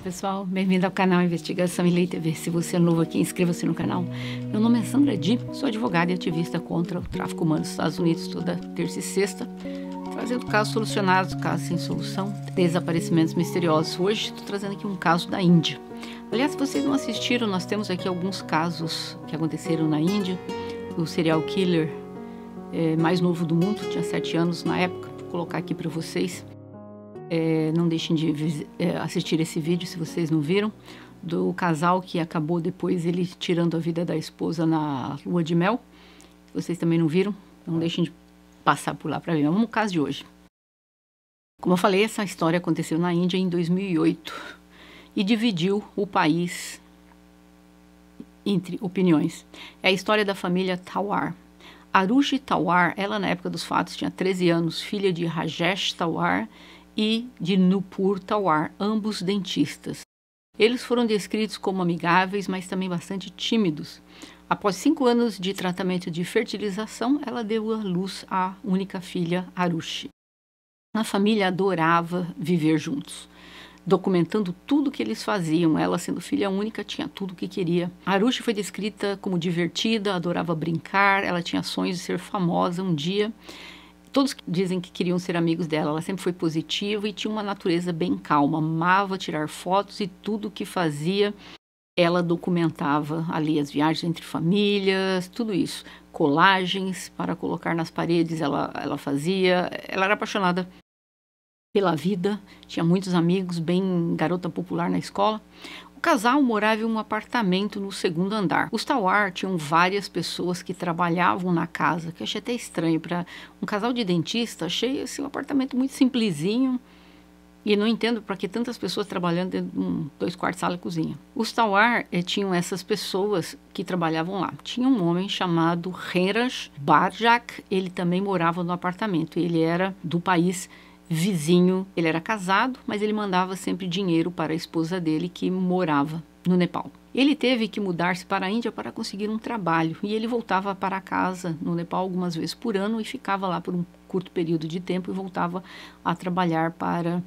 Pessoal, bem-vindo ao canal Investigação e Lei TV. Se você é novo aqui, inscreva-se no canal. Meu nome é Sandra Di, sou advogada e ativista contra o tráfico humano nos Estados Unidos, toda terça e sexta, trazendo casos solucionados, casos sem solução, desaparecimentos misteriosos. Hoje estou trazendo aqui um caso da Índia. Aliás, se vocês não assistiram, nós temos aqui alguns casos que aconteceram na Índia. O serial killer mais novo do mundo, tinha 7 anos na época, vou colocar aqui para vocês. Não deixem de assistir esse vídeo se vocês não viram, do casal que acabou depois ele tirando a vida da esposa na lua de mel. Se vocês também não viram, não deixem de passar por lá para ver. Vamos no caso de hoje. Como eu falei, essa história aconteceu na Índia em 2008 e dividiu o país entre opiniões. É a história da família Talwar. Arushi Talwar, ela na época dos fatos tinha 13 anos, filha de Rajesh Talwar e de Nupur Talwar, ambos dentistas. Eles foram descritos como amigáveis, mas também bastante tímidos. Após 5 anos de tratamento de fertilização, ela deu à luz à única filha, Arushi. A família adorava viver juntos, documentando tudo o que eles faziam. Ela, sendo filha única, tinha tudo o que queria. Arushi foi descrita como divertida, adorava brincar, ela tinha sonhos de ser famosa um dia. Todos dizem que queriam ser amigos dela. Ela sempre foi positiva e tinha uma natureza bem calma. Amava tirar fotos e tudo o que fazia, ela documentava ali as viagens entre famílias, tudo isso. Colagens para colocar nas paredes, ela fazia. Ela era apaixonada pela vida, tinha muitos amigos, bem garota popular na escola. O casal morava em um apartamento no 2º andar. Os Talwar tinham várias pessoas que trabalhavam na casa, que eu achei até estranho. Para um casal de dentista, achei esse um apartamento muito simplesinho. E não entendo para que tantas pessoas trabalhando dentro de 2 quartos, sala e cozinha. Os Talwar tinham essas pessoas que trabalhavam lá. Tinha um homem chamado Henraj Barjak, ele também morava no apartamento. Ele era do país vizinho, ele era casado, mas ele mandava sempre dinheiro para a esposa dele que morava no Nepal. Ele teve que mudar-se para a Índia para conseguir um trabalho e ele voltava para casa no Nepal algumas vezes por ano e ficava lá por um curto período de tempo e voltava a trabalhar para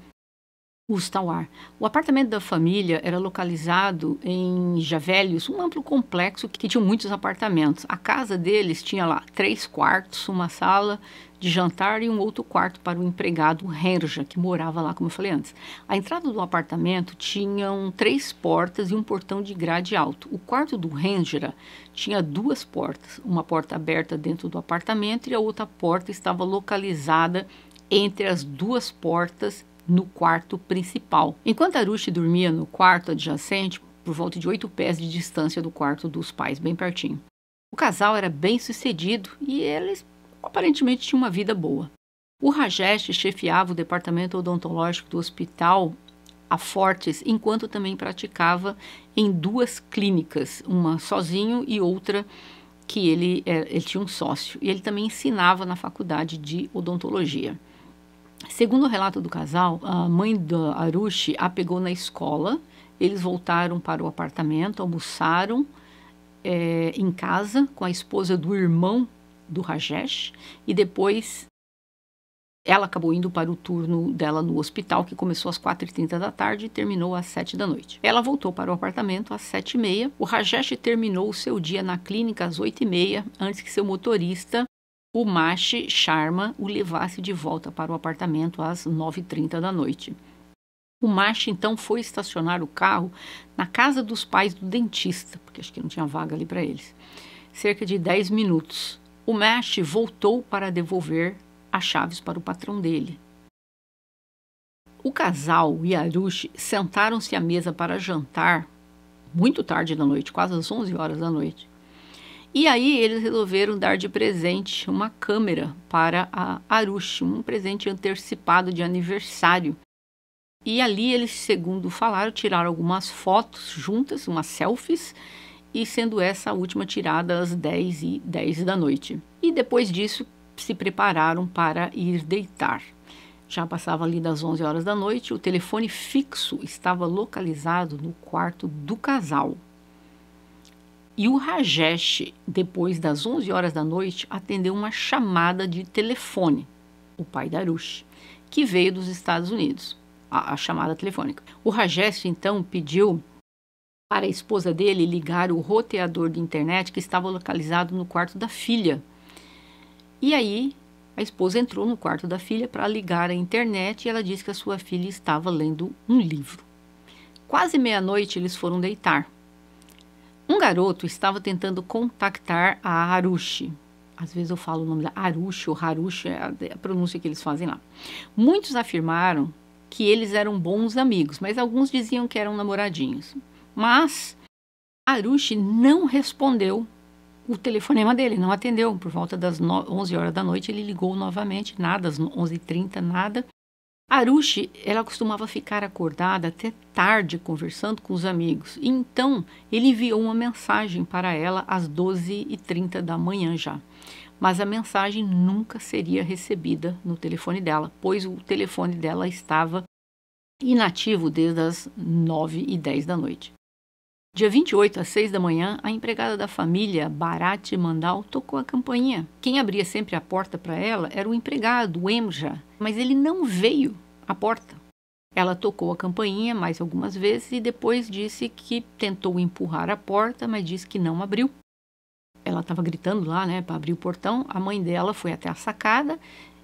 os Talwar. O apartamento da família era localizado em Javelhos, um amplo complexo que tinha muitos apartamentos. A casa deles tinha lá 3 quartos, uma sala de jantar e um outro quarto para o empregado Henraj, que morava lá, como eu falei antes. A entrada do apartamento tinham 3 portas e um portão de grade alto. O quarto do Henraj tinha 2 portas, uma porta aberta dentro do apartamento e a outra porta estava localizada entre as 2 portas no quarto principal. Enquanto Arushi dormia no quarto adjacente, por volta de 8 pés de distância do quarto dos pais, bem pertinho. O casal era bem sucedido e eles aparentemente tinham uma vida boa. O Rajesh chefiava o departamento odontológico do hospital a Fortis, enquanto também praticava em 2 clínicas, uma sozinho e outra que ele tinha um sócio. E ele também ensinava na faculdade de odontologia. Segundo o relato do casal, a mãe da Arushi a pegou na escola, eles voltaram para o apartamento, almoçaram em casa com a esposa do irmão do Rajesh e depois ela acabou indo para o turno dela no hospital, que começou às 4h30 da tarde e terminou às 7 da noite. Ela voltou para o apartamento às 7h30. O Rajesh terminou o seu dia na clínica às 8h30, antes que seu motorista, o Mashi Sharma, o levasse de volta para o apartamento às 9h30 da noite. O Mashi então foi estacionar o carro na casa dos pais do dentista, porque acho que não tinha vaga ali para eles. Cerca de 10 minutos. O Mashi voltou para devolver as chaves para o patrão dele. O casal e Arushi sentaram-se à mesa para jantar muito tarde da noite, quase às 11 horas da noite. E aí eles resolveram dar de presente uma câmera para a Arushi, um presente antecipado de aniversário. E ali eles, segundo falaram, tiraram algumas fotos juntas, umas selfies, e sendo essa a última tirada às 10h10 da noite. E depois disso se prepararam para ir deitar. Já passava ali das 11 horas da noite, o telefone fixo estava localizado no quarto do casal. E o Rajesh, depois das 11 horas da noite, atendeu uma chamada de telefone, o pai da Arushi, que veio dos Estados Unidos. a chamada telefônica. O Rajesh, então, pediu para a esposa dele ligar o roteador de internet que estava localizado no quarto da filha. E aí, a esposa entrou no quarto da filha para ligar a internet e ela disse que a sua filha estava lendo um livro. Quase meia-noite, eles foram deitar. Um garoto estava tentando contactar a Arushi. Às vezes eu falo o nome da Arushi ou Harushi, é a pronúncia que eles fazem lá. Muitos afirmaram que eles eram bons amigos, mas alguns diziam que eram namoradinhos. Mas Arushi não respondeu o telefonema dele, não atendeu. Por volta das 11 horas da noite, ele ligou novamente, nada, às 11h30, nada. Arushi, ela costumava ficar acordada até tarde conversando com os amigos. E então, ele enviou uma mensagem para ela às 12h30 da manhã já. Mas a mensagem nunca seria recebida no telefone dela, pois o telefone dela estava inativo desde as 9h10 da noite. Dia 28, às 6 da manhã, a empregada da família, Bharati Mandal, tocou a campainha. Quem abria sempre a porta para ela era o empregado, o Emja, mas ele não veio à porta. Ela tocou a campainha mais algumas vezes e depois disse que tentou empurrar a porta, mas disse que não abriu. Ela estava gritando lá, né, para abrir o portão. A mãe dela foi até a sacada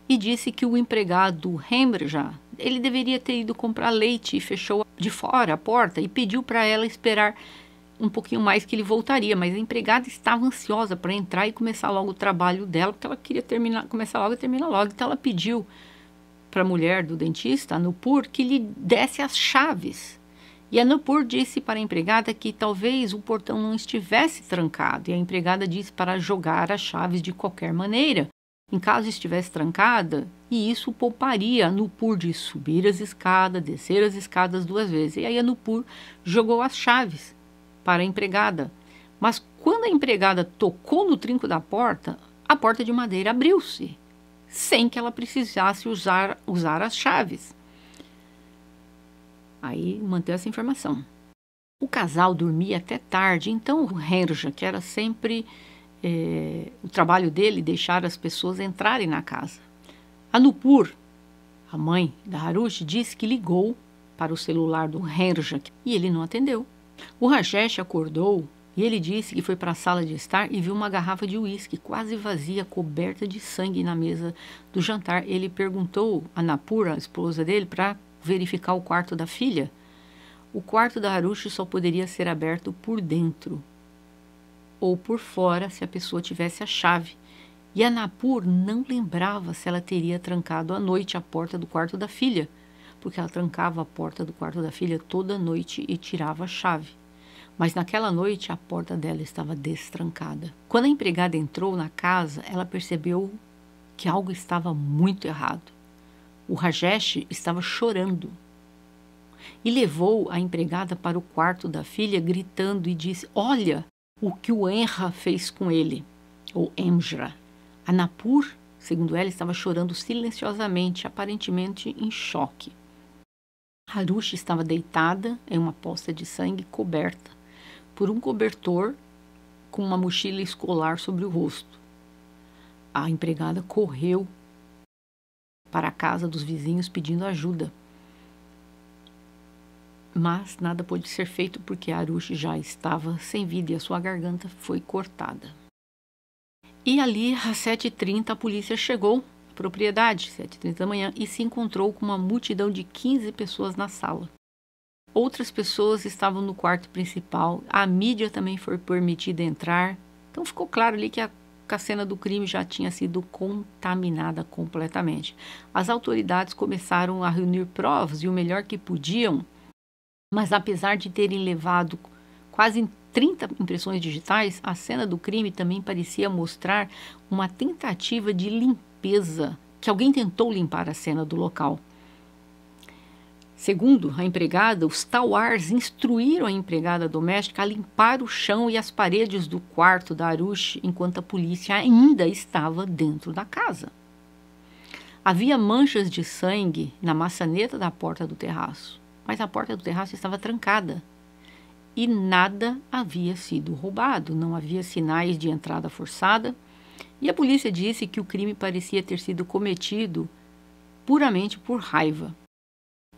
e disse que o empregado Emja, ele deveria ter ido comprar leite e fechou de fora a porta e pediu para ela esperar um pouquinho mais que ele voltaria, mas a empregada estava ansiosa para entrar e começar logo o trabalho dela, porque ela queria começar logo e terminar logo. Então ela pediu para a mulher do dentista, a Nupur, que lhe desse as chaves. E a Nupur disse para a empregada que talvez o portão não estivesse trancado, e a empregada disse para jogar as chaves de qualquer maneira, em caso estivesse trancada, e isso pouparia a Nupur de subir as escadas, descer as escadas 2 vezes. E aí a Nupur jogou as chaves para a empregada. Mas quando a empregada tocou no trinco da porta, a porta de madeira abriu-se, sem que ela precisasse usar as chaves. Aí manteve essa informação. O casal dormia até tarde, então o Herja, que era sempre o trabalho dele, deixar as pessoas entrarem na casa. A Nupur, a mãe da Harushi, disse que ligou para o celular do Herja e ele não atendeu. O Rajesh acordou e ele disse que foi para a sala de estar e viu uma garrafa de uísque quase vazia, coberta de sangue na mesa do jantar. Ele perguntou a Nupur, a esposa dele, para verificar o quarto da filha. O quarto da Harushi só poderia ser aberto por dentro ou por fora se a pessoa tivesse a chave. E a Nupur não lembrava se ela teria trancado à noite a porta do quarto da filha, porque ela trancava a porta do quarto da filha toda noite e tirava a chave. Mas naquela noite a porta dela estava destrancada. Quando a empregada entrou na casa, ela percebeu que algo estava muito errado. O Rajesh estava chorando e levou a empregada para o quarto da filha, gritando e disse: "Olha o que o Enra fez com ele", ou Emja. A Nupur, segundo ela, estava chorando silenciosamente, aparentemente em choque. Harushi estava deitada em uma poça de sangue, coberta por um cobertor com uma mochila escolar sobre o rosto. A empregada correu para a casa dos vizinhos pedindo ajuda. Mas nada pôde ser feito porque Harushi já estava sem vida e a sua garganta foi cortada. E ali, às 7h30, a polícia chegou à propriedade, 7h30 da manhã, e se encontrou com uma multidão de 15 pessoas na sala. Outras pessoas estavam no quarto principal, a mídia também foi permitida entrar. Então ficou claro ali que a cena do crime já tinha sido contaminada completamente. As autoridades começaram a reunir provas e o melhor que podiam, mas apesar de terem levado quase 30 impressões digitais, a cena do crime também parecia mostrar uma tentativa de limpeza, que alguém tentou limpar a cena do local. Segundo a empregada, os Tawars instruíram a empregada doméstica a limpar o chão e as paredes do quarto da Harushi enquanto a polícia ainda estava dentro da casa. Havia manchas de sangue na maçaneta da porta do terraço, mas a porta do terraço estava trancada e nada havia sido roubado, não havia sinais de entrada forçada, e a polícia disse que o crime parecia ter sido cometido puramente por raiva.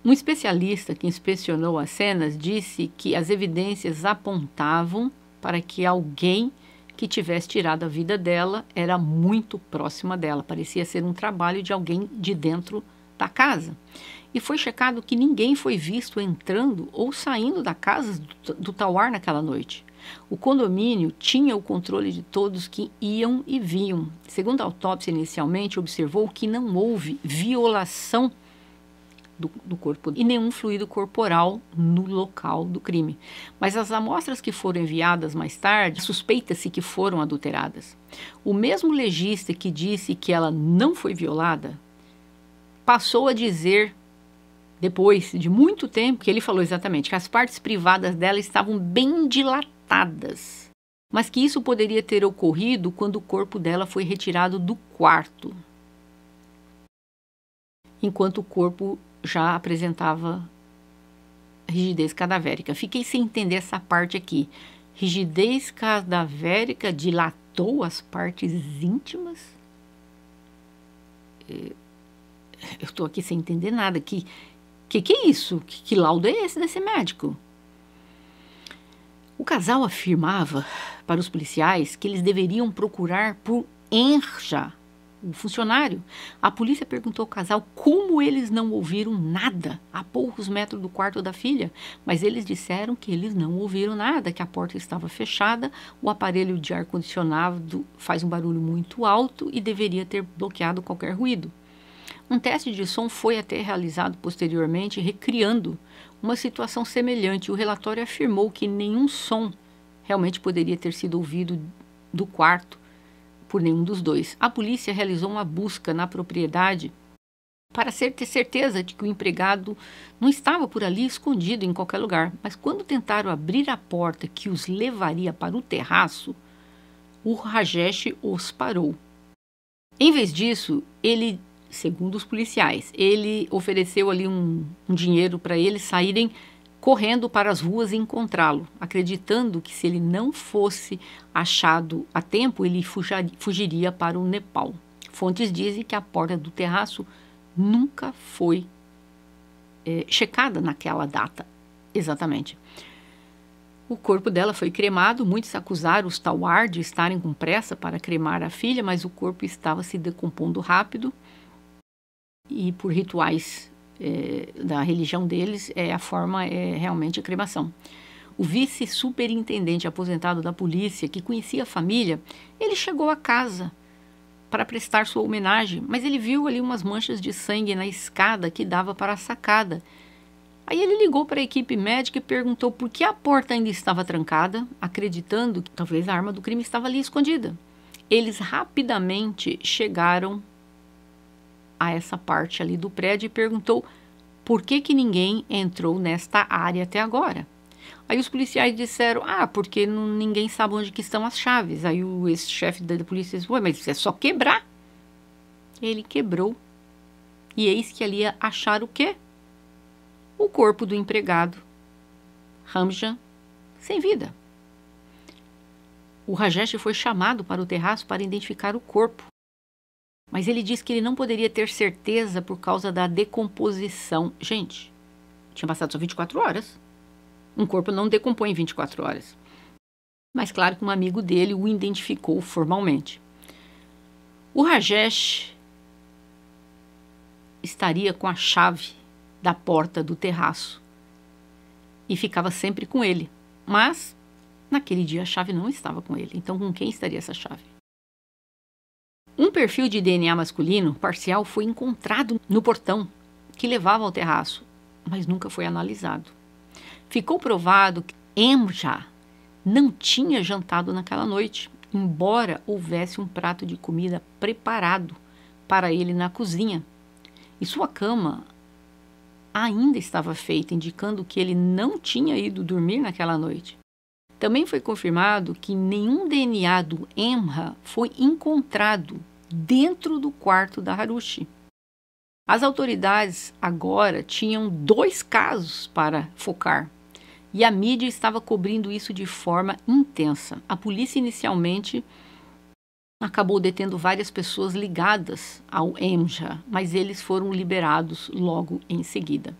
Um especialista que inspecionou as cenas disse que as evidências apontavam para que alguém que tivesse tirado a vida dela era muito próxima dela. Parecia ser um trabalho de alguém de dentro da casa. E foi checado que ninguém foi visto entrando ou saindo da casa do Tawar naquela noite. O condomínio tinha o controle de todos que iam e vinham. Segundo a autópsia, inicialmente observou que não houve violação do corpo e nenhum fluido corporal no local do crime. Mas as amostras que foram enviadas mais tarde, suspeita-se que foram adulteradas. O mesmo legista que disse que ela não foi violada, passou a dizer, depois de muito tempo, que ele falou exatamente que as partes privadas dela estavam bem dilatadas, mas que isso poderia ter ocorrido quando o corpo dela foi retirado do quarto, enquanto o corpo já apresentava rigidez cadavérica. Fiquei sem entender essa parte aqui. Rigidez cadavérica dilatou as partes íntimas? Eu estou aqui sem entender nada. Que é isso? Que laudo é esse desse médico? O casal afirmava para os policiais que eles deveriam procurar por Enja, o funcionário. A polícia perguntou ao casal como eles não ouviram nada a poucos metros do quarto da filha, mas eles disseram que eles não ouviram nada, que a porta estava fechada, o aparelho de ar-condicionado faz um barulho muito alto e deveria ter bloqueado qualquer ruído. Um teste de som foi até realizado posteriormente, recriando uma situação semelhante. O relatório afirmou que nenhum som realmente poderia ter sido ouvido do quarto por nenhum dos dois. A polícia realizou uma busca na propriedade para ter certeza de que o empregado não estava por ali escondido em qualquer lugar. Mas quando tentaram abrir a porta que os levaria para o terraço, o Rajesh os parou. Em vez disso, ele, segundo os policiais, ele ofereceu ali um dinheiro para eles saírem correndo para as ruas e encontrá-lo, acreditando que se ele não fosse achado a tempo, ele fugiria para o Nepal. Fontes dizem que a porta do terraço nunca foi checada naquela data, exatamente. O corpo dela foi cremado, muitos acusaram os Tawar de estarem com pressa para cremar a filha, mas o corpo estava se decompondo rápido e por rituais da religião deles, a forma é realmente a cremação. O vice-superintendente aposentado da polícia, que conhecia a família, ele chegou à casa para prestar sua homenagem, mas ele viu ali umas manchas de sangue na escada que dava para a sacada. Aí ele ligou para a equipe médica e perguntou por que a porta ainda estava trancada, acreditando que talvez a arma do crime estava ali escondida. Eles rapidamente chegaram a essa parte ali do prédio e perguntou por que ninguém entrou nesta área até agora. Aí os policiais disseram, porque ninguém sabe onde que estão as chaves. Aí o ex-chefe da polícia disse, mas é só quebrar. Ele quebrou. E eis que ali ia achar o quê? O corpo do empregado, Hamja, sem vida. O Rajesh foi chamado para o terraço para identificar o corpo. Mas ele disse que ele não poderia ter certeza por causa da decomposição. Gente, tinha passado só 24 horas. Um corpo não decompõe em 24 horas. Mas claro que um amigo dele o identificou formalmente. O Rajesh estaria com a chave da porta do terraço e ficava sempre com ele. Mas naquele dia a chave não estava com ele. Então com quem estaria essa chave? Um perfil de DNA masculino parcial foi encontrado no portão que levava ao terraço, mas nunca foi analisado. Ficou provado que Emja não tinha jantado naquela noite, embora houvesse um prato de comida preparado para ele na cozinha. E sua cama ainda estava feita, indicando que ele não tinha ido dormir naquela noite. Também foi confirmado que nenhum DNA do Emja foi encontrado dentro do quarto da Harushi. As autoridades agora tinham 2 casos para focar e a mídia estava cobrindo isso de forma intensa. A polícia inicialmente acabou detendo várias pessoas ligadas ao Emja, mas eles foram liberados logo em seguida.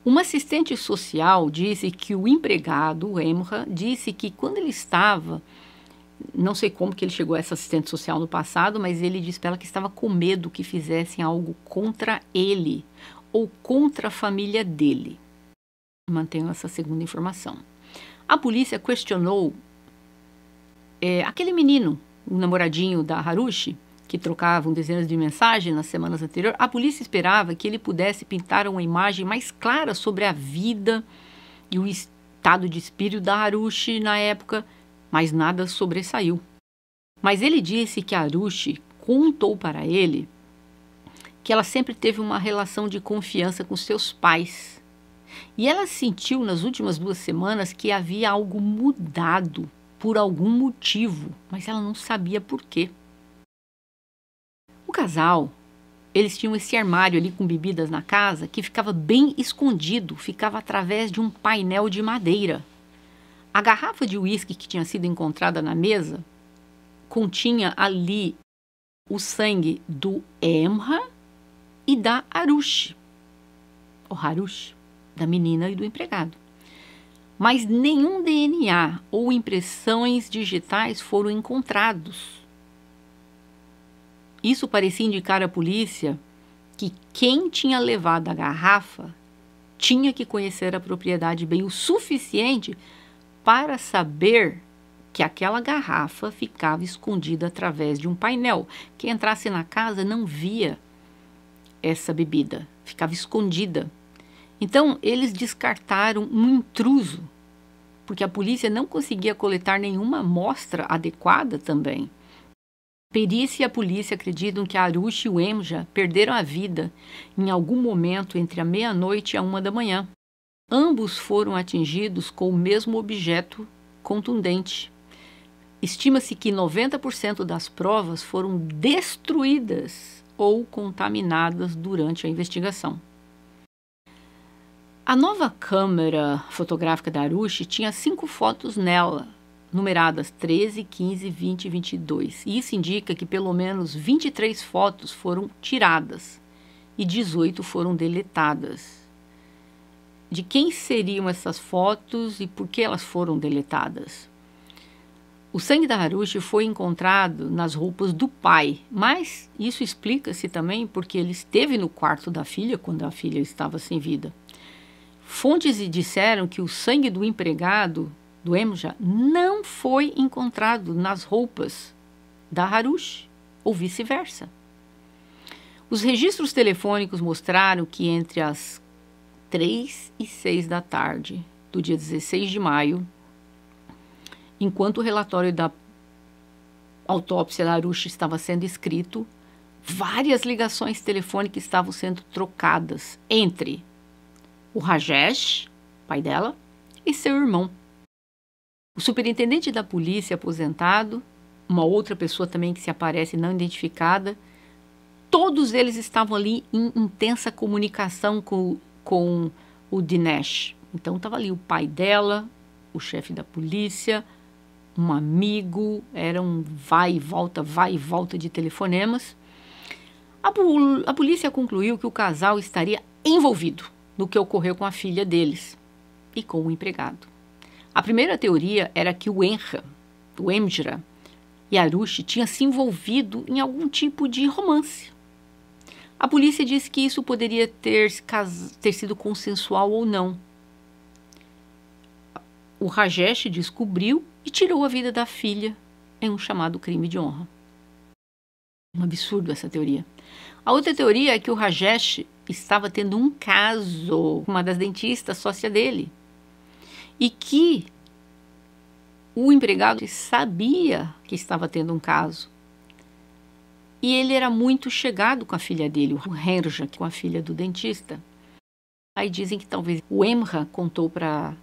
Uma assistente social disse que o empregado, o Emrah, disse que quando ele estava, não sei como que ele chegou a essa assistente social no passado, mas ele disse para ela que estava com medo que fizessem algo contra ele ou contra a família dele. Mantenho essa segunda informação. A polícia questionou aquele menino, o namoradinho da Harushi, que trocavam dezenas de mensagens nas semanas anteriores. A polícia esperava que ele pudesse pintar uma imagem mais clara sobre a vida e o estado de espírito da Harushi na época, mas nada sobressaiu. Mas ele disse que a Harushi contou para ele que ela sempre teve uma relação de confiança com seus pais. E ela sentiu nas últimas 2 semanas que havia algo mudado por algum motivo, mas ela não sabia por quê. O casal, eles tinham esse armário ali com bebidas na casa que ficava bem escondido, ficava através de um painel de madeira. A garrafa de uísque que tinha sido encontrada na mesa continha ali o sangue do Emrah e da Harushi, da menina e do empregado. Mas nenhum DNA ou impressões digitais foram encontrados. Isso parecia indicar à polícia que quem tinha levado a garrafa tinha que conhecer a propriedade bem o suficiente para saber que aquela garrafa ficava escondida através de um painel. Quem entrasse na casa não via essa bebida, ficava escondida. Então, eles descartaram um intruso, porque a polícia não conseguia coletar nenhuma amostra adequada também. Perícia e a polícia acreditam que a Harushi e o Emrah perderam a vida em algum momento entre a meia-noite e a 1 da manhã. Ambos foram atingidos com o mesmo objeto contundente. Estima-se que 90% das provas foram destruídas ou contaminadas durante a investigação. A nova câmera fotográfica da Harushi tinha 5 fotos nela, numeradas 13, 15, 20 e 22. E isso indica que pelo menos 23 fotos foram tiradas e 18 foram deletadas. De quem seriam essas fotos e por que elas foram deletadas? O sangue da Harushi foi encontrado nas roupas do pai, mas isso explica-se também porque ele esteve no quarto da filha quando a filha estava sem vida. Fontes disseram que o sangue do empregado do Emrah não foi encontrado nas roupas da Harushi, ou vice-versa. Os registros telefônicos mostraram que entre as 3 e 6 da tarde do dia 16 de maio, enquanto o relatório da autópsia da Harushi estava sendo escrito, várias ligações telefônicas estavam sendo trocadas entre o Rajesh, pai dela, e seu irmão. O superintendente da polícia aposentado, uma outra pessoa também que se aparece não identificada, todos eles estavam ali em intensa comunicação com o Dinesh. Então estava ali o pai dela, o chefe da polícia, um amigo, era um vai e volta de telefonemas. A polícia concluiu que o casal estaria envolvido no que ocorreu com a filha deles e com o empregado. A primeira teoria era que o Emrah e a Harushi tinham se envolvido em algum tipo de romance. A polícia disse que isso poderia ter sido consensual ou não. O Rajesh descobriu e tirou a vida da filha em um chamado crime de honra. Um absurdo essa teoria. A outra teoria é que o Rajesh estava tendo um caso com uma das dentistas sócia dele e que o empregado sabia que estava tendo um caso. E ele era muito chegado com a filha dele, o Emrah, com a filha do dentista. Aí dizem que talvez o Emrah contou para a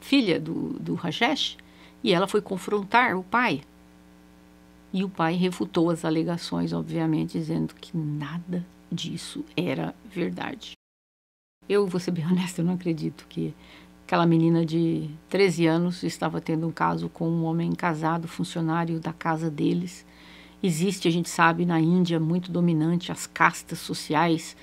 filha do Rajesh e ela foi confrontar o pai. E o pai refutou as alegações, obviamente, dizendo que nada disso era verdade. Eu vou ser bem honesta, eu não acredito que aquela menina de 13 anos estava tendo um caso com um homem casado, funcionário da casa deles. Existe, a gente sabe, na Índia, muito dominante as castas sociais.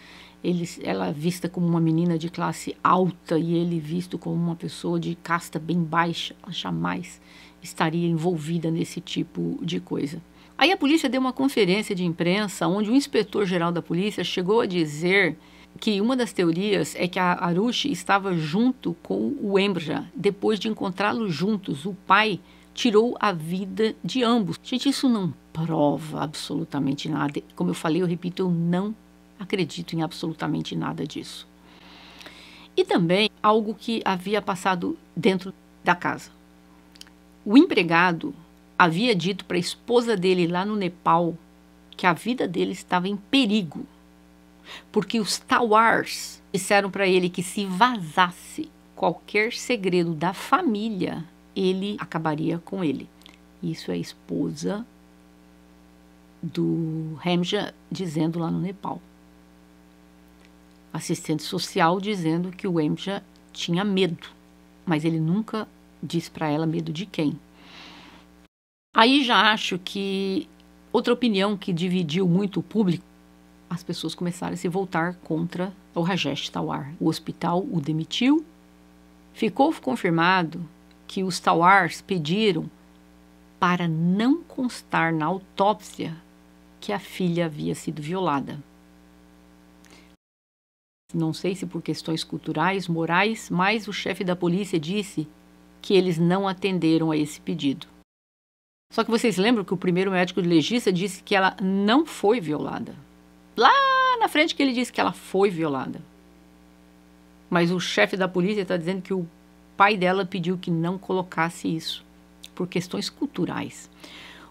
ela vista como uma menina de classe alta e ele visto como uma pessoa de casta bem baixa. Ela jamais estaria envolvida nesse tipo de coisa. Aí a polícia deu uma conferência de imprensa onde o inspetor-geral da polícia chegou a dizer que uma das teorias é que a Arushi estava junto com o Embja. Depois de encontrá-los juntos, o pai tirou a vida de ambos. Gente, isso não prova absolutamente nada. Como eu falei, eu repito, eu não acredito em absolutamente nada disso. E também algo que havia passado dentro da casa. O empregado havia dito para a esposa dele lá no Nepal que a vida dele estava em perigo, porque os Tawars disseram para ele que se vazasse qualquer segredo da família, ele acabaria com ele. Isso é a esposa do Hemja dizendo lá no Nepal. Assistente social dizendo que o Hemja tinha medo, mas ele nunca disse para ela medo de quem. Aí já acho que outra opinião que dividiu muito o público, as pessoas começaram a se voltar contra o Rajesh Tawar. O hospital o demitiu. Ficou confirmado que os Tawars pediram para não constar na autópsia que a filha havia sido violada. Não sei se por questões culturais, morais, mas o chefe da polícia disse que eles não atenderam a esse pedido. Só que vocês lembram que o primeiro médico legista disse que ela não foi violada. Lá na frente que ele disse que ela foi violada. Mas o chefe da polícia está dizendo que o pai dela pediu que não colocasse isso, por questões culturais.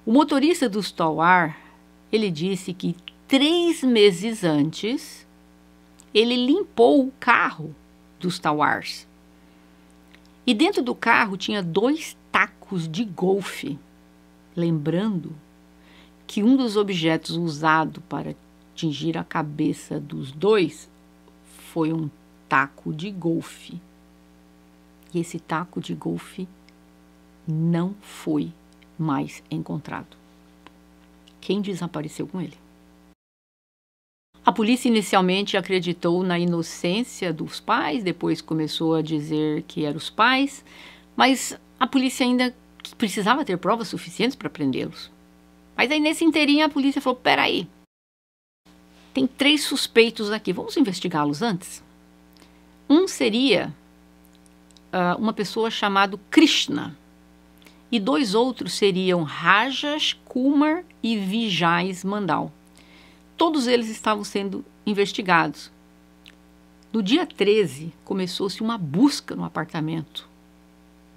O motorista dos Tawar, ele disse que 3 meses antes, ele limpou o carro dos Tawars. E dentro do carro tinha 2 tacos de golfe. Lembrando que um dos objetos usado para atingir a cabeça dos 2 foi um taco de golfe. E esse taco de golfe não foi mais encontrado. Quem desapareceu com ele? A polícia inicialmente acreditou na inocência dos pais, depois começou a dizer que eram os pais, mas a polícia ainda precisava ter provas suficientes para prendê-los. Mas aí nesse inteirinho a polícia falou, peraí, tem 3 suspeitos aqui, vamos investigá-los antes? Um seria uma pessoa chamada Krishna, e 2 outros seriam Rajesh Kumar e Vijay Mandal. Todos eles estavam sendo investigados. No dia 13, começou-se uma busca no apartamento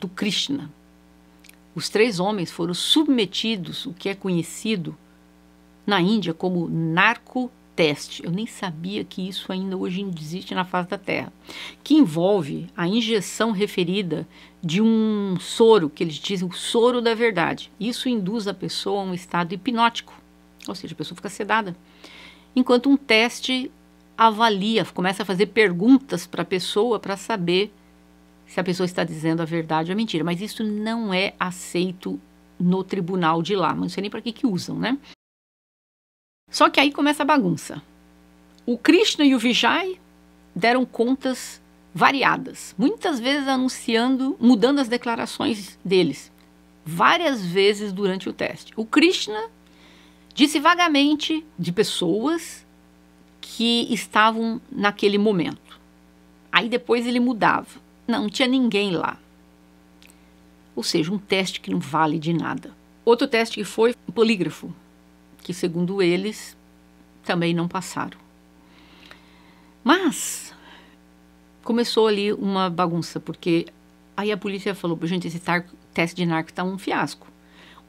do Krishna. Os 3 homens foram submetidos, o que é conhecido na Índia como narcoteste. Eu nem sabia que isso ainda hoje existe na face da Terra. Que envolve a injeção referida de um soro, que eles dizem o soro da verdade. Isso induz a pessoa a um estado hipnótico, ou seja, a pessoa fica sedada. Enquanto um teste avalia, começa a fazer perguntas para a pessoa para saber se a pessoa está dizendo a verdade ou a mentira. Mas isso não é aceito no tribunal de lá. Não sei nem para que usam, né? Só que aí começa a bagunça. O Krishna e o Vijay deram contas variadas. Muitas vezes anunciando, mudando as declarações deles. Várias vezes durante o teste. O Krishna disse vagamente de pessoas que estavam naquele momento. Aí depois ele mudava. Não tinha ninguém lá. Ou seja, um teste que não vale de nada. Outro teste que foi o polígrafo, que segundo eles também não passaram. Mas começou ali uma bagunça, porque aí a polícia falou, gente, esse teste de narco está um fiasco.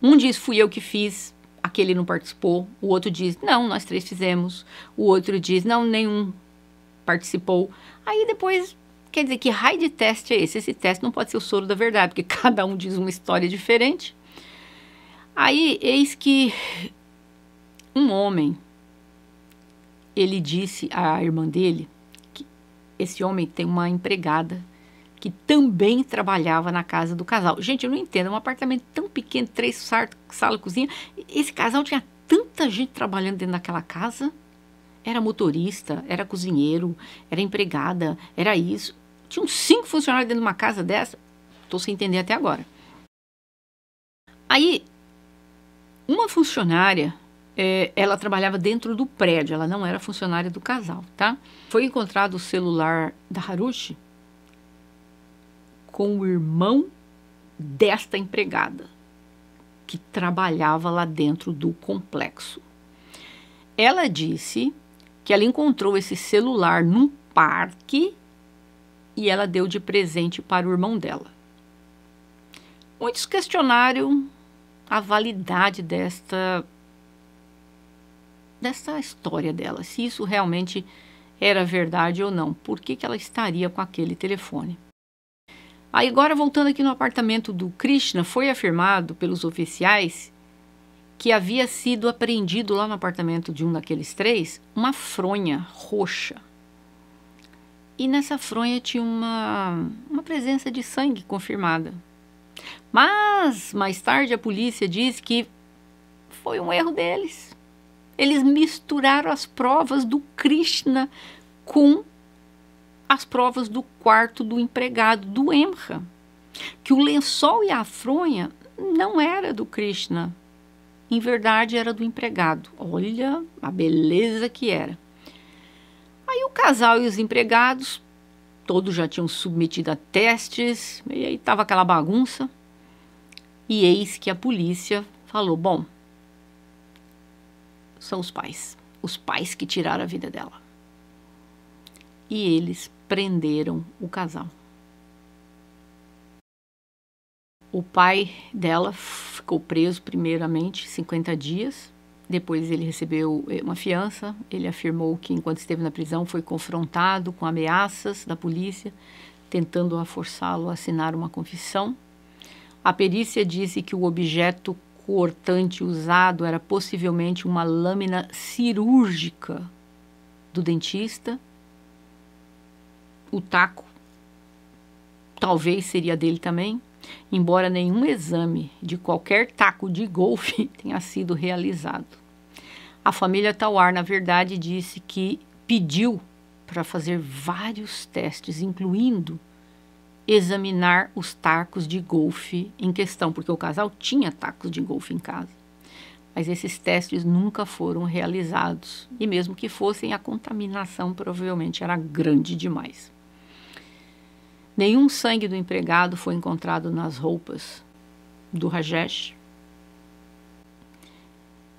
Um diz, fui eu que fiz, aquele não participou. O outro diz, não, nós 3 fizemos. O outro diz, não, nenhum participou. Aí depois... Quer dizer, que raio de teste é esse? Esse teste não pode ser o soro da verdade, porque cada um diz uma história diferente. Aí, eis que um homem, ele disse à irmã dele, que esse homem tem uma empregada que também trabalhava na casa do casal. Gente, eu não entendo, é um apartamento tão pequeno, 3 sala e cozinha. Esse casal tinha tanta gente trabalhando dentro daquela casa. Era motorista, era cozinheiro, era empregada, era isso. Tinham 5 funcionários dentro de uma casa dessa. Estou sem entender até agora. Aí, uma funcionária, ela trabalhava dentro do prédio, ela não era funcionária do casal, tá? Foi encontrado o celular da Harushi com o irmão desta empregada, que trabalhava lá dentro do complexo. Ela disse que ela encontrou esse celular num parque e ela deu de presente para o irmão dela. Muitos questionaram a validade desta história dela, se isso realmente era verdade ou não, por que ela estaria com aquele telefone. Aí agora, voltando aqui no apartamento do Krishna, foi afirmado pelos oficiais que havia sido apreendido lá no apartamento de um daqueles 3 uma fronha roxa. E nessa fronha tinha uma presença de sangue confirmada. Mas, mais tarde, a polícia disse que foi um erro deles. Eles misturaram as provas do Krishna com as provas do quarto do empregado, do Emra. Que o lençol e a fronha não era do Krishna. Em verdade, era do empregado. Olha a beleza que era. Aí o casal e os empregados, todos já tinham submetido a testes, e aí estava aquela bagunça. E eis que a polícia falou, bom, são os pais que tiraram a vida dela. E eles prenderam o casal. O pai dela ficou preso primeiramente 50 dias, depois ele recebeu uma fiança. Ele afirmou que enquanto esteve na prisão foi confrontado com ameaças da polícia, tentando forçá-lo a assinar uma confissão. A perícia disse que o objeto cortante usado era possivelmente uma lâmina cirúrgica do dentista. O taco talvez seria dele também, embora nenhum exame de qualquer taco de golfe tenha sido realizado. A família Tawar, na verdade, disse que pediu para fazer vários testes, incluindo examinar os tacos de golfe em questão, porque o casal tinha tacos de golfe em casa. Mas esses testes nunca foram realizados, e mesmo que fossem, a contaminação provavelmente era grande demais. Nenhum sangue do empregado foi encontrado nas roupas do Rajesh.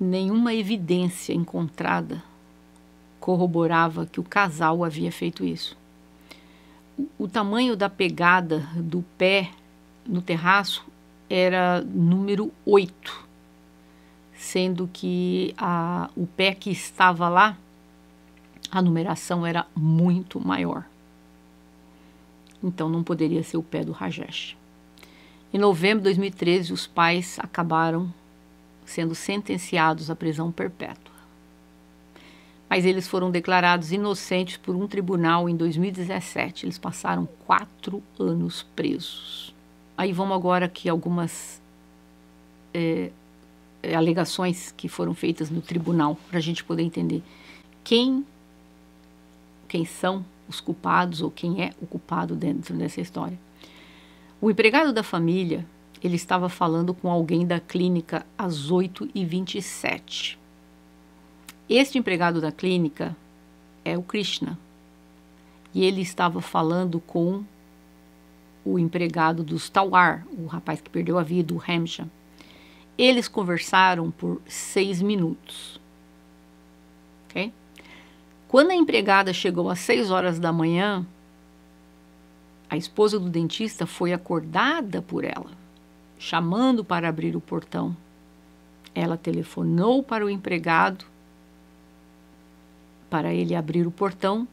Nenhuma evidência encontrada corroborava que o casal havia feito isso. O tamanho da pegada do pé no terraço era número 8, sendo que o pé que estava lá, a numeração era muito maior. Então não poderia ser o pé do Rajesh. Em novembro de 2013, os pais acabaram sendo sentenciados à prisão perpétua. Mas eles foram declarados inocentes por um tribunal em 2017. Eles passaram 4 anos presos. Aí vamos agora aqui algumas alegações que foram feitas no tribunal, para a gente poder entender quem são os culpados ou quem é o culpado dentro dessa história. O empregado da família, ele estava falando com alguém da clínica às 8h27. Este empregado da clínica é o Krishna. E ele estava falando com o empregado dos Tawar, o rapaz que perdeu a vida, o Hamsha. Eles conversaram por 6 minutos. Ok? Quando a empregada chegou às 6 horas da manhã, a esposa do dentista foi acordada por ela, chamando para abrir o portão. Ela telefonou para o empregado, para ele abrir o portão,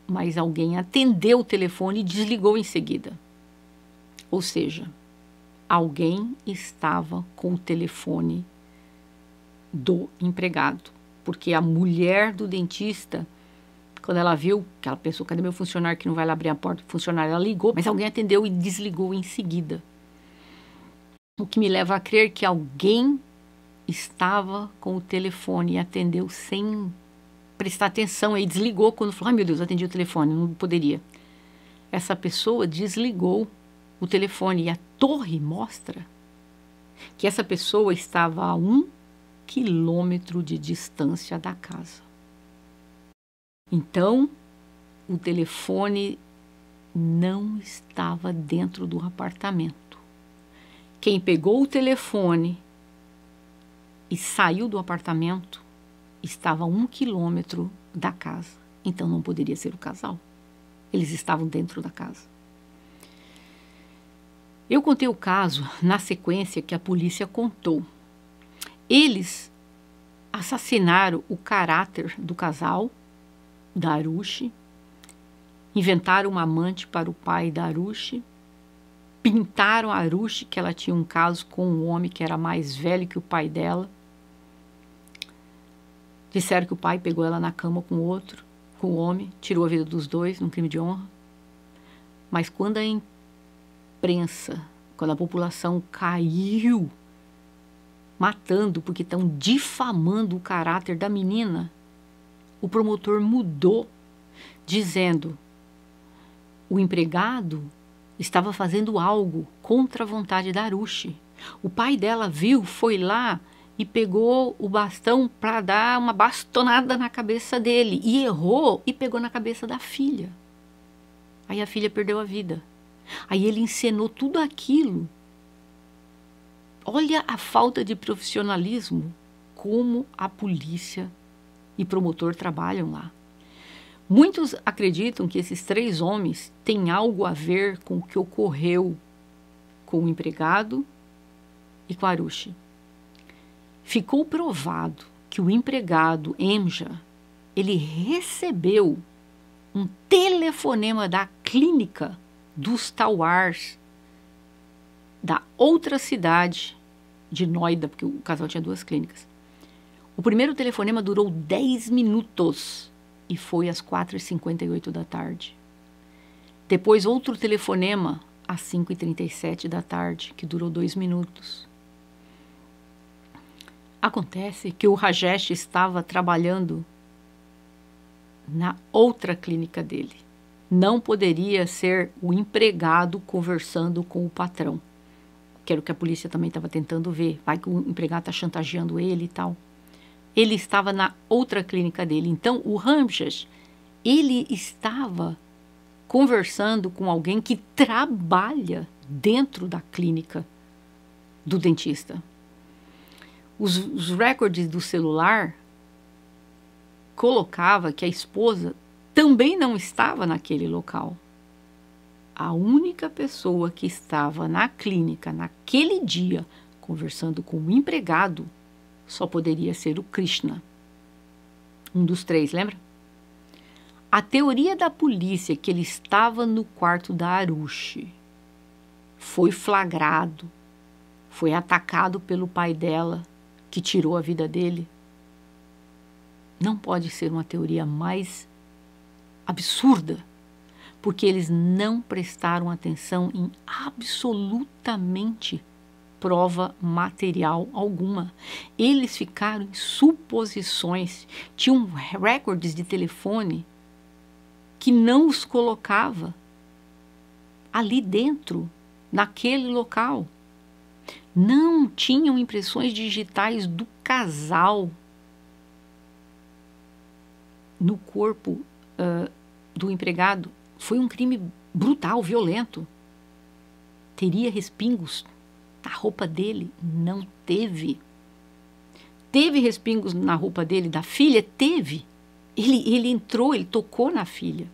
mas alguém atendeu o telefone e desligou em seguida. Ou seja, alguém estava com o telefone do empregado. Porque a mulher do dentista, quando ela viu, que ela pensou, cadê meu funcionário que não vai lá abrir a porta do funcionário? Ela ligou, mas alguém atendeu e desligou em seguida. O que me leva a crer que alguém estava com o telefone e atendeu sem prestar atenção e desligou quando falou, ai meu Deus, atendi o telefone, não poderia. Essa pessoa desligou o telefone e a torre mostra que essa pessoa estava a 1 quilômetro de distância da casa. Então, o telefone não estava dentro do apartamento. Quem pegou o telefone e saiu do apartamento estava a 1 quilômetro da casa. Então, não poderia ser o casal. Eles estavam dentro da casa. Eu contei o caso na sequência que a polícia contou. Eles assassinaram o caráter do casal, da Arushi, inventaram uma amante para o pai da Arushi, pintaram a Arushi que ela tinha um caso com um homem que era mais velho que o pai dela, disseram que o pai pegou ela na cama com outro, com o homem, tirou a vida dos dois num crime de honra. Mas quando a imprensa, quando a população caiu matando porque estão difamando o caráter da menina, o promotor mudou, dizendo o empregado estava fazendo algo contra a vontade da Arushi. O pai dela viu, foi lá e pegou o bastão para dar uma bastonada na cabeça dele e errou e pegou na cabeça da filha. Aí a filha perdeu a vida. Aí ele encenou tudo aquilo. Olha a falta de profissionalismo, como a polícia e promotor trabalham lá. Muitos acreditam que esses 3 homens têm algo a ver com o que ocorreu com o empregado e com a Arushi. Ficou provado que o empregado, Emja, ele recebeu um telefonema da clínica dos Tauars, da outra cidade de Noida, porque o casal tinha 2 clínicas. O primeiro telefonema durou 10 minutos e foi às 4h58 da tarde. Depois outro telefonema às 5h37 da tarde, que durou 2 minutos. Acontece que o Rajesh estava trabalhando na outra clínica dele. Não poderia ser o empregado conversando com o patrão, que era o que a polícia também estava tentando ver. Vai que o empregado está chantageando ele e tal. Ele estava na outra clínica dele. Então, o Ramjas, ele estava conversando com alguém que trabalha dentro da clínica do dentista. Os recordes do celular colocava que a esposa também não estava naquele local. A única pessoa que estava na clínica naquele dia conversando com o empregado só poderia ser o Krishna. Um dos 3, lembra? A teoria da polícia que ele estava no quarto da Arushi foi flagrado, foi atacado pelo pai dela, que tirou a vida dele. Não pode ser uma teoria mais absurda, porque eles não prestaram atenção em absolutamente prova material alguma. Eles ficaram em suposições, tinham recordes de telefone que não os colocava ali dentro, naquele local. Não tinham impressões digitais do casal no corpo do empregado. Foi um crime brutal, violento. Teria respingos na roupa dele? Não teve. Teve respingos na roupa dele, da filha? Teve. Ele entrou, ele tocou na filha.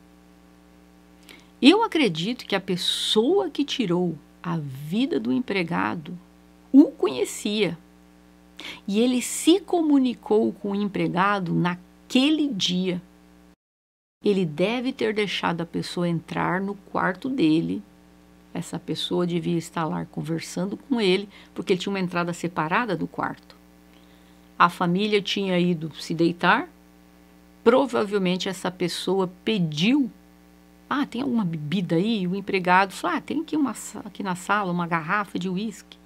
Eu acredito que a pessoa que tirou a vida do empregado o conhecia. E ele se comunicou com o empregado naquele dia. Ele deve ter deixado a pessoa entrar no quarto dele. Essa pessoa devia estar lá conversando com ele, porque ele tinha uma entrada separada do quarto. A família tinha ido se deitar. Provavelmente essa pessoa pediu: ah, tem alguma bebida aí? O empregado falou: ah, tem aqui na sala uma garrafa de uísque.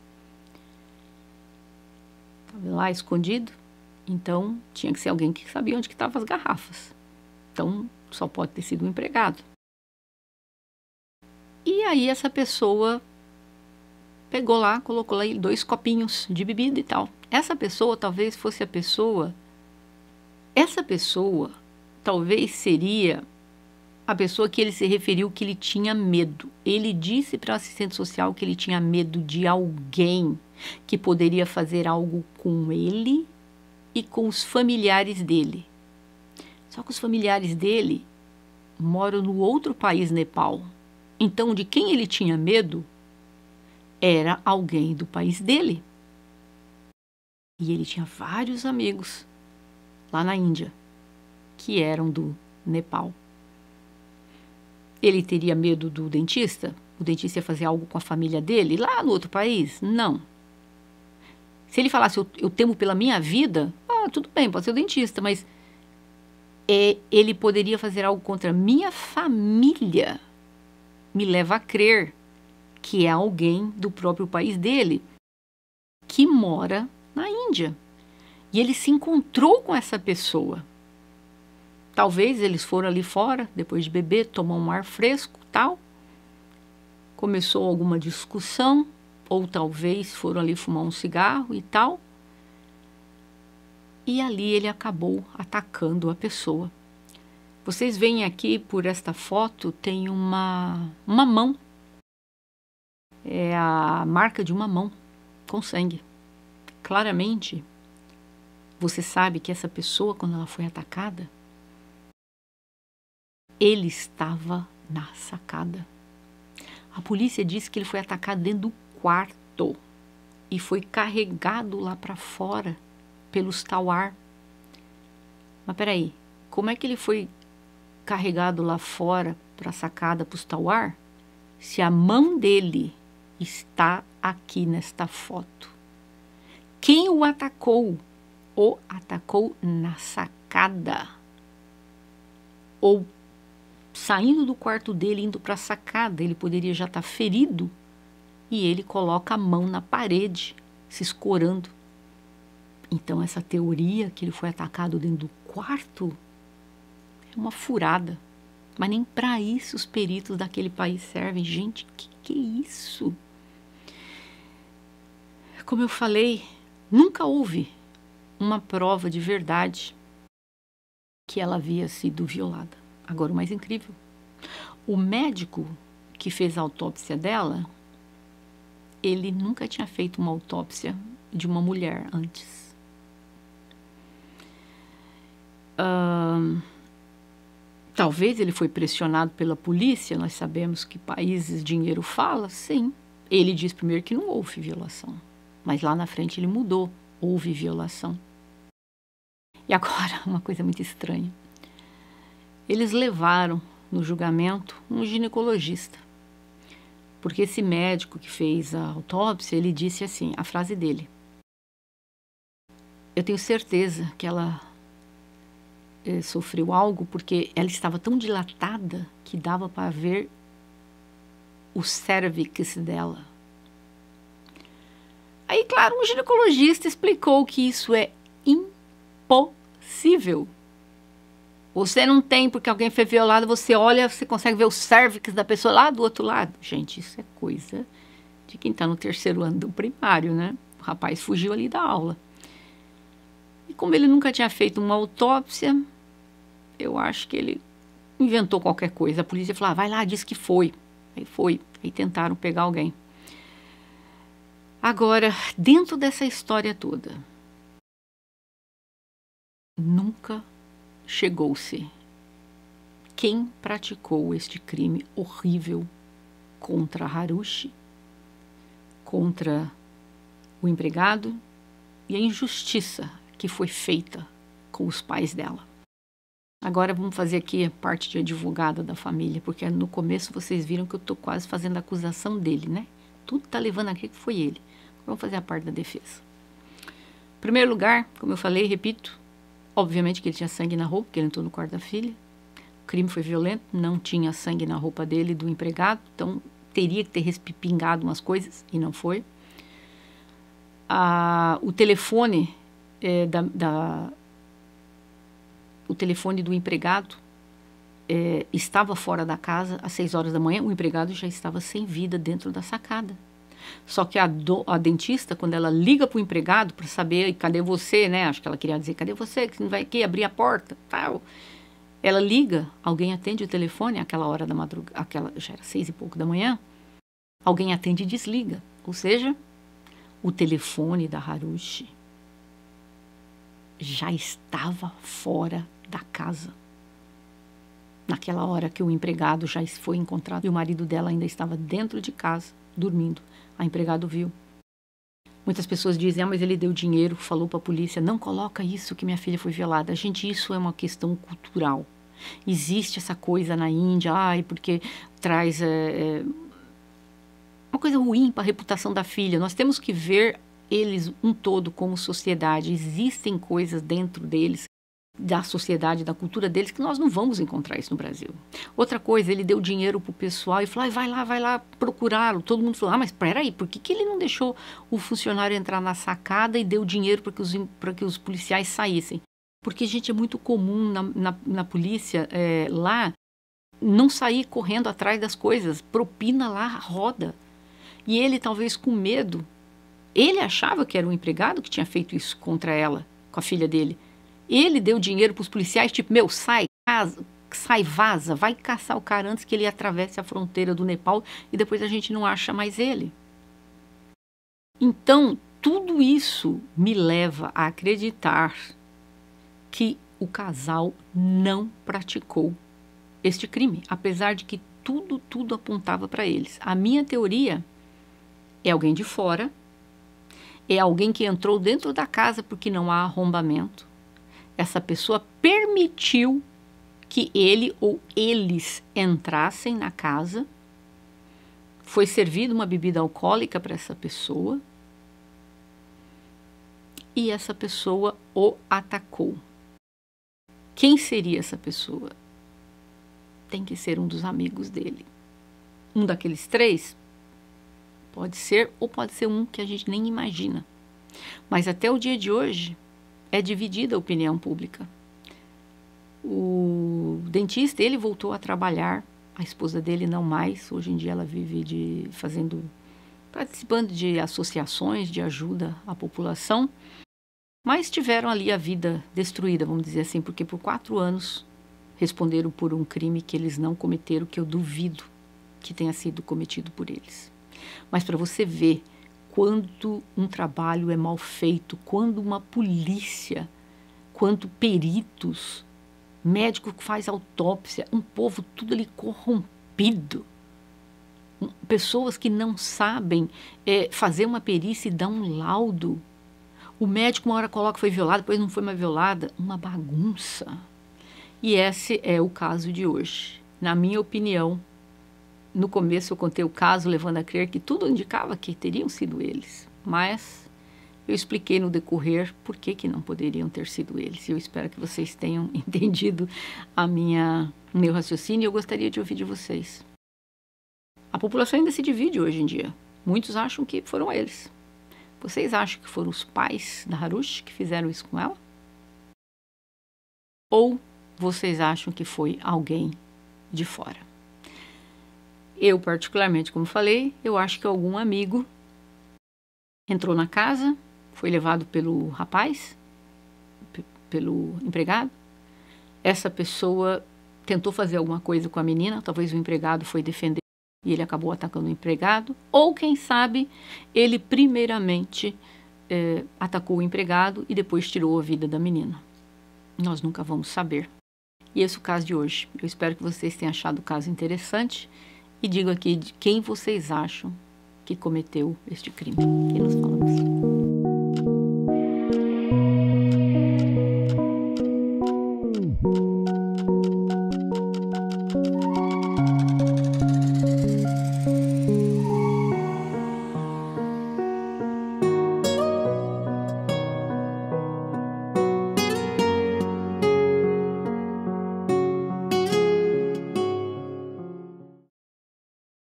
Estava lá escondido Então, tinha que ser alguém que sabia onde que estavam as garrafas. Então, só pode ter sido um empregado. E aí essa pessoa pegou lá, colocou lá 2 copinhos de bebida e tal. Essa pessoa talvez fosse a pessoa... Essa pessoa talvez seria a pessoa que ele se referiu que ele tinha medo. Ele disse para o assistente social que ele tinha medo de alguém que poderia fazer algo com ele e com os familiares dele. Só que os familiares dele moram no outro país, Nepal. Então, de quem ele tinha medo era alguém do país dele. E ele tinha vários amigos lá na Índia que eram do Nepal. Ele teria medo do dentista? O dentista ia fazer algo com a família dele lá no outro país? Não. Se ele falasse, eu temo pela minha vida, tudo bem, pode ser o dentista, mas ele poderia fazer algo contra a minha família. Me leva a crer que é alguém do próprio país dele que mora na Índia. E ele se encontrou com essa pessoa. Talvez eles foram ali fora, depois de beber, tomar um ar fresco, tal. Começou alguma discussão, ou talvez foram ali fumar um cigarro e tal. E ali ele acabou atacando a pessoa. Vocês veem aqui, por esta foto, tem uma mão. É a marca de uma mão com sangue. Claramente, você sabe que essa pessoa, quando ela foi atacada, ele estava na sacada. A polícia disse que ele foi atacado dentro do quarto e foi carregado lá para fora pelos Tawar. Mas peraí, como é que ele foi carregado lá fora para a sacada para os Tawar se a mão dele está aqui nesta foto? Quem o atacou na sacada ou saindo do quarto dele, indo para a sacada. Ele poderia já estar ferido e ele coloca a mão na parede, se escorando. Então essa teoria que ele foi atacado dentro do quarto é uma furada. Mas nem para isso os peritos daquele país servem. Gente, que é isso? Como eu falei, nunca houve uma prova de verdade que ela havia sido violada. Agora, o mais incrível, o médico que fez a autópsia dela, ele nunca tinha feito uma autópsia de uma mulher antes. Talvez ele foi pressionado pela polícia, nós sabemos que países dinheiro fala, sim. Ele diz primeiro que não houve violação, mas lá na frente ele mudou, houve violação. E agora, uma coisa muito estranha. Eles levaram no julgamento um ginecologista, porque esse médico que fez a autópsia, ele disse assim, a frase dele: eu tenho certeza que ela sofreu algo porque ela estava tão dilatada que dava para ver o cérvix dela. Aí, claro, um ginecologista explicou que isso é impossível. Você não tem, porque alguém foi violado, você olha, você consegue ver o cérvix da pessoa lá do outro lado. Gente, isso é coisa de quem está no 3º ano do primário, né? O rapaz fugiu ali da aula. E como ele nunca tinha feito uma autópsia, eu acho que ele inventou qualquer coisa. A polícia falou, vai lá, diz que foi. Aí foi. Aí tentaram pegar alguém. Agora, dentro dessa história toda, nunca chegou-se quem praticou este crime horrível contra Harushi, contra o empregado e a injustiça que foi feita com os pais dela. Agora vamos fazer aqui a parte de advogada da família, porque no começo vocês viram que eu estou quase fazendo a acusação dele, né? Tudo está levando aqui que foi ele. Vamos fazer a parte da defesa. Em primeiro lugar, como eu falei, repito, obviamente que ele tinha sangue na roupa, porque ele entrou no quarto da filha. O crime foi violento, não tinha sangue na roupa dele, do empregado, então teria que ter respingado umas coisas, e não foi. O telefone o telefone do empregado estava fora da casa às 6 horas da manhã, o empregado já estava sem vida dentro da sacada. Só que a dentista, quando ela liga para o empregado para saber, cadê você, né? Acho que ela queria dizer, cadê você, que não vai aqui abrir a porta, tal. Ela liga, alguém atende o telefone, àquela hora da madrugada, já era 6 e pouco da manhã, alguém atende e desliga. Ou seja, o telefone da Harushi já estava fora da casa. Naquela hora que o empregado já foi encontrado e o marido dela ainda estava dentro de casa, dormindo. A empregada viu. Muitas pessoas dizem, mas ele deu dinheiro, falou para a polícia, não coloca isso que minha filha foi violada. Gente, isso é uma questão cultural. Existe essa coisa na Índia, porque traz uma coisa ruim para a reputação da filha. Nós temos que ver eles um todo como sociedade. Existem coisas dentro deles, da sociedade, da cultura deles, que nós não vamos encontrar isso no Brasil. Outra coisa, ele deu dinheiro pro pessoal e falou, vai lá procurá-lo. Todo mundo falou, mas peraí, por que ele não deixou o funcionário entrar na sacada e deu dinheiro para que os policiais saíssem? Porque, gente, é muito comum na polícia lá não sair correndo atrás das coisas, propina lá, roda. E ele, talvez com medo, ele achava que era um empregado que tinha feito isso contra ela, com a filha dele. Ele deu dinheiro para os policiais, tipo, sai, vaza, vai caçar o cara antes que ele atravesse a fronteira do Nepal e depois a gente não acha mais ele. Então, tudo isso me leva a acreditar que o casal não praticou este crime, apesar de que tudo apontava para eles. A minha teoria é alguém de fora, é alguém que entrou dentro da casa porque não há arrombamento. Essa pessoa permitiu que ele ou eles entrassem na casa, foi servida uma bebida alcoólica para essa pessoa e essa pessoa o atacou. Quem seria essa pessoa? Tem que ser um dos amigos dele. Um daqueles 3? Pode ser, ou pode ser um que a gente nem imagina. Mas até o dia de hoje é dividida a opinião pública. O dentista, ele voltou a trabalhar, a esposa dele não mais. Hoje em dia ela vive participando de associações de ajuda à população, mas tiveram ali a vida destruída, vamos dizer assim, porque por 4 anos responderam por um crime que eles não cometeram, que eu duvido que tenha sido cometido por eles. Mas para você ver quando um trabalho é mal feito, quando uma polícia, quando peritos, médico que faz autópsia, um povo tudo ali corrompido, pessoas que não sabem fazer uma perícia e dar um laudo. O médico uma hora coloca que foi violada, depois não foi mais violada, uma bagunça. E esse é o caso de hoje. Na minha opinião, no começo eu contei o caso, levando a crer que tudo indicava que teriam sido eles. Mas eu expliquei no decorrer por que não poderiam ter sido eles. E eu espero que vocês tenham entendido meu raciocínio e eu gostaria de ouvir de vocês. A população ainda se divide hoje em dia. Muitos acham que foram eles. Vocês acham que foram os pais da Harushi que fizeram isso com ela? Ou vocês acham que foi alguém de fora? Eu, particularmente, como falei, eu acho que algum amigo entrou na casa, foi levado pelo rapaz, pelo empregado. Essa pessoa tentou fazer alguma coisa com a menina, talvez o empregado foi defender e ele acabou atacando o empregado. Ou, quem sabe, ele primeiramente atacou o empregado e depois tirou a vida da menina. Nós nunca vamos saber. E esse é o caso de hoje. Eu espero que vocês tenham achado o caso interessante. E digo aqui de quem vocês acham que cometeu este crime. E nos